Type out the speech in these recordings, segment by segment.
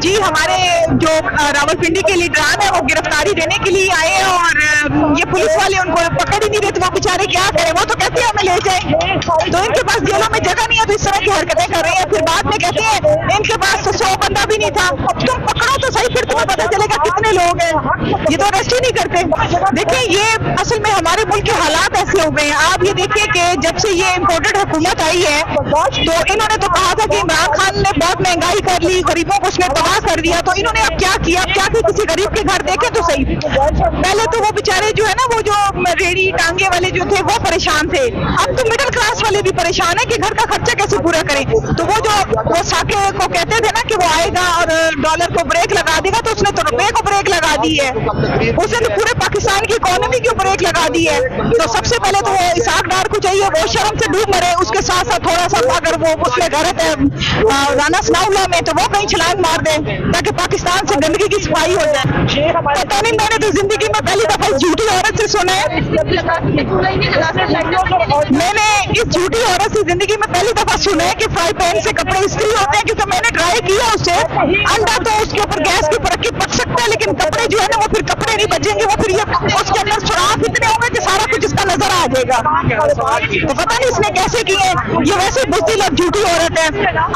جی ہمارے جو راولپنڈی کے لیڈران ہیں وہ گرفتاری دینے کے لیے آئے ہیں اور یہ پولیس والے ان کو پکڑ ہی نہیں رہے، تو وہ بیچارے کیا کریں، وہ تو کہتے ہیں ہمیں لے جائیں، تو ان کے پاس جیلوں میں جگہ نہیں ہے تو اس طرح کی حرکتیں کر رہے ہیں. پھر بعد میں کہتے ہیں ان کے پاس 100 بندہ بھی نہیں تھا. اب تم پکڑو تو صحیح، پھر تمہیں پتہ چلے گا کتنے لوگ ہیں، یہ تو ارسٹ ہی نہیں کرتے. دیکھیں یہ اصل میں ہمارے ملک کے حالات ایسے ہو گئے ہیں. آپ یہ دیکھیں کہ جب سے یہ امپورٹڈ حکومت آئی ہے تو انہوں نے تو کہا تھا کہ عمران خان نے بہت مہنگائی کر لی، غریبوں کو اس نے تباہ کر دیا، تو انہوں نے اب کیا کیا کسی غریب کے گھر دیکھے تو صحیح. پہلے تو وہ بیچارے جو ہے نا وہ جو ریڑھی ٹانگے والے جو تھے وہ پریشان تھے، اب تو مڈل کلاس والے بھی پریشان ہیں کہ گھر کا خرچہ کیسے پورا کریں. تو وہ جو وہ ساکے کو کہتے تھے نا کہ وہ آئے گا اور ڈالر کو بریک لگا دے گا، تو اس نے تو روپے کو بریک لگا دی ہے، اس نے تو پورے پاکستان کی اکانومی کو بریک لگا دی ہے. تو سب سے پہلے تو وہ اسحاق ڈار کو چاہیے وہ شرم سے ڈوب مرے، اس کے ساتھ ساتھ تھوڑا سا اگر وہ اس میں غلط ہے رانا ثناء اللہ میں تو وہ کہیں چھلانگ مار دیں تاکہ پاکستان سے گندگی کی صفائی ہو جائے. پتہ نہیں، میں نے تو زندگی میں پہلی دفعہ اس جھوٹی عورت سے سنا ہے، میں نے اس جھوٹی عورت سے زندگی میں پہلی دفعہ سنا ہے کہ فرائی پین سے کپڑے استری ہوتے ہیں، کیونکہ میں نے ٹرائی کیا اس سے. انڈا تو اس کے اوپر گیس کے اوپر رکھ کے پک سکتا ہے، لیکن کپڑے جو ہے نا وہ پھر کپڑے نہیں بچیں گے، وہ پھر یہ اس کے اندر سوراخ اتنے ہوں گے کہ سارا کچھ اس کا نظر آ جائے گا. تو پتہ نہیں اس نے کیسے کیے. یہ ویسے بزدل اور جھوٹی عورت ہے.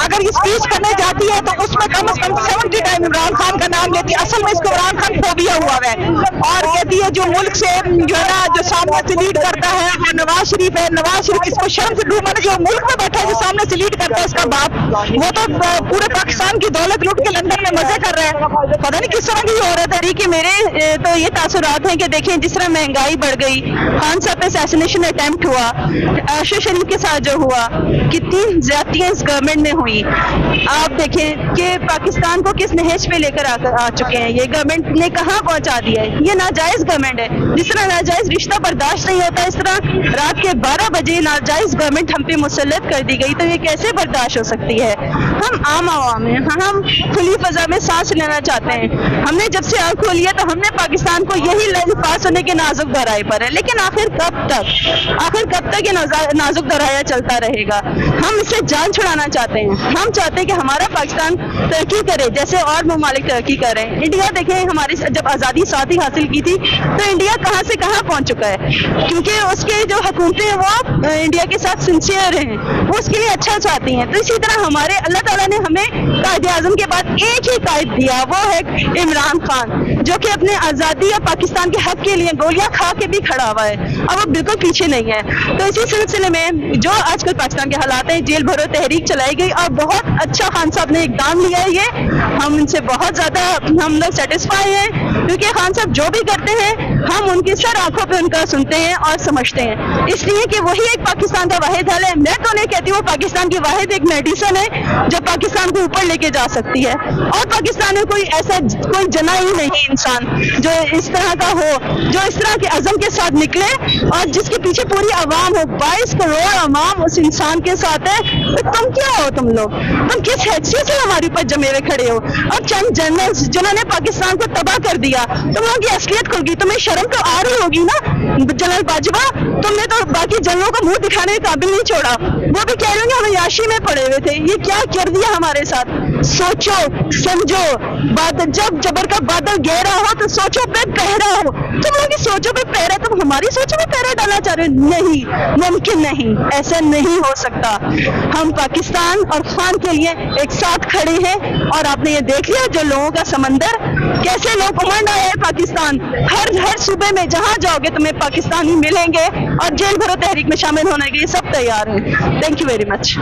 اگر یہ اسپیچ کرنے جاتی ہے تو اس میں کم از کم 70 ٹائم عمران خان کا نام لیتی ہے. اصل میں اس کو عمران خان فوبیا ہوا ہے اور کہتی ہے جو ملک سے جو ہے نا جو سامنے سے لیڈ کرتا ہے وہ نواز شریف ہے. نواز شریف اس کو شرم سے ڈوب مانے، جو ملک میں بیٹھا ہے جو سامنے سے لیڈ کرتا ہے اس کا باپ، وہ تو پورے پاکستان کی دولت لوٹ کے لندن میں مزے کر رہا ہے. پتہ نہیں کس طرح کی عورت ہے. کہ میرے تو یہ تاثرات ہیں کہ دیکھیں جس طرح مہنگائی بڑھ گئی، خان صاحب پہ اسیسینیشن اٹیمپٹ ہوا، ارشد شریف کے ساتھ جو ہوا، کتنی زیادتیاں اس گورنمنٹ نے ہوئی. آپ دیکھیں کہ پاکستان کو کس نہج پہ لے کر آ چکے ہیں. یہ گورنمنٹ نے کہاں پہنچا دیا ہے. یہ ناجائز گورنمنٹ ہے. جس طرح ناجائز رشتہ برداشت نہیں ہوتا، اس طرح رات کے 12 بجے ناجائز گورنمنٹ ہم پہ مسلط کر دی گئی، تو یہ کیسے برداشت ہو سکتی ہے. ہم عام عوام ہیں، ہم کھلی فضا میں سانس لینا چاہتے ہیں. ہم نے جب سے آنکھ کھولی ہے تو ہم نے پاکستان کو یہی پاس ہونے کے نازک دہرائے پر ہے. لیکن آخر کب تک یہ نازک دہرایا چلتا رہے گا. ہم اس سے جان چھڑانا چاہتے ہیں. ہم چاہتے ہیں کہ ہمارا پاکستان ترقی کرے جیسے اور ممالک ترقی کر رہے ہیں. انڈیا دیکھیں، ہماری جب آزادی ساتھ ہی حاصل کی تھی تو انڈیا کہاں سے کہاں پہنچ چکا ہے، کیونکہ اس کے جو حکومتیں ہیں وہ انڈیا کے ساتھ سنسیئر ہیں، وہ اس کے لیے اچھا چاہتی ہیں. تو اسی طرح ہمارے اللہ تعالیٰ نے ہمیں قائد اعظم کے بعد ایک ہی قائد دیا، وہ ہے عمران خان، جو کہ اپنے آزادی اور پاکستان کے حق کے لیے گولیاں کھا کے بھی کھڑا ہوا ہے اور وہ بالکل پیچھے نہیں ہے. تو اسی سلسلے میں جو آج کل پاکستان کے حالات ہیں، جیل بھرو تحریک چلائی گئی اور بہت اچھا خان صاحب نے اقدام لیا ہے. یہ ہم ان سے بہت زیادہ ہم لوگ سیٹسفائی ہیں، کیونکہ خان صاحب جو بھی کرتے ہیں ہم ان کی سر آنکھوں پہ ان کا سنتے ہیں اور سمجھتے ہیں، اس لیے کہ وہی ایک پاکستان کا واحد حل ہے. میں تو نہیں کہتی وہ پاکستان کی واحد ایک میڈیسن ہے جو پاکستان کو اوپر لے کے جا سکتی ہے. اور پاکستان میں کوئی ایسا کوئی جنا ہی نہیں انسان جو اس طرح کا ہو، جو اس طرح کے عزم کے ساتھ نکلے اور جس کے پیچھے پوری عوام ہو. 22 کروڑ عوام اس انسان کے ساتھ ہے. تو تم کیا ہو؟ تم کس حیثیت سے ہمارے اوپر جمے ہوئے کھڑے ہو؟ اور چند جنرلز جنہوں نے پاکستان کو تباہ کر دیا، تم لوگوں کی اصلیت کھل گئی. تمہیں شرم تو آ رہی ہوگی نا جنرل باجوہ. تم نے تو باقی جنرلوں کو منہ دکھانے کے قابل نہیں چھوڑا. وہ بھی کہہ رہے ہیں ہم عیاشی میں پڑے ہوئے تھے. یہ کیا کر دیا ہمارے ساتھ؟ سوچو سمجھو. جب جبر کا بادل گہرا ہو تو سوچو پہ پہرا ہو. تم لوگ کی سوچو پہ پہرا، تم ہماری سوچو پہ پہرا ڈالنا چاہ رہے ہو؟ نہیں، ممکن نہیں، ایسا نہیں ہو سکتا. ہم پاکستان اور خان کے لیے ایک ساتھ کھڑے ہیں. اور آپ نے یہ دیکھ لیا جو لوگوں کا سمندر، کیسے لوگ امنڈ آئے ہیں پاکستان. ہر صوبے میں جہاں جاؤ گے تمہیں پاکستانی ملیں گے اور جیل بھرو تحریک میں شامل ہونے کے لیے سب تیار ہیں. Thank you very much.